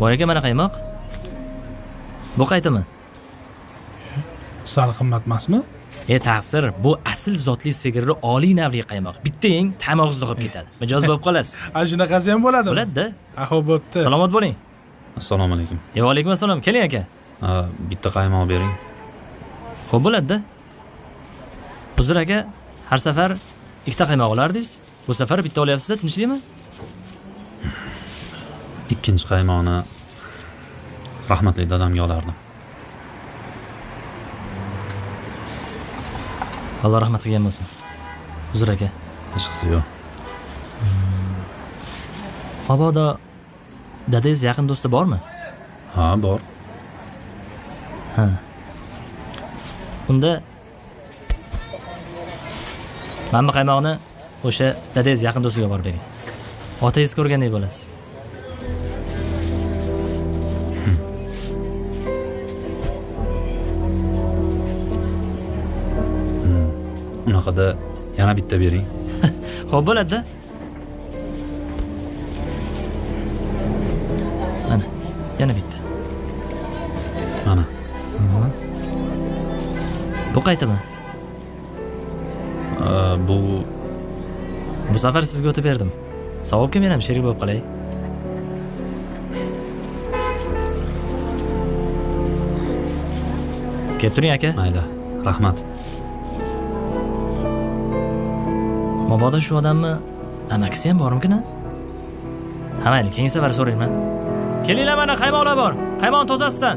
Boy aka, mana qaymoq. Bu qaytimi? Sal qimmat emasmi? Taqsir, bu asl zotli sigirli oliy navli qaymoq. Bitta yeng, ta'mi og'izda qolib ketadi. Mijoz bo'lib qolasiz. Shunaqasi ham bo'ladimi? Bo'ladi-da. Xo'p, bo'pti. Salomat bo'ling. Assalomu alaykum. Va alaykum assalom. Keling aka. Bitta qaymoq bering. Xo'p, bo'ladi-da. Uzr aka, har safar ikkita qaymoq olardingiz. Bu safar bitta olyapsiz-da, tinchlikmi? Ikkinchi qaymoqni rahmatli dadamga olardim. Alloh rahmat qilgan bo'lsin. Uzr aka. Hech qisi yo'q. Mabodo dadangiz yaqin do'sti bormi? Ha, bor. Unda mana bu qaymoqni o'sha dadangiz yaqin do'stiga borib bering. Otangiz ko'rgandek bo'lasiz. Unaqada yana bitta bering. Xo'p, bo'ladi-da. Mana, yana bitta. Mana. Bu qaytimi? Bu safar sizga o'tib berdim. Savobga men ham sherik bo'lib qolay. Kelib turing aka. Mayli, rahmat. Mabodo shu odamni amakisi ham bormikin-a? Ha, mayli, keyingi safar so'rayman. Kelinglar, mana qaymoqlar bor. Qaymoq tozasidan.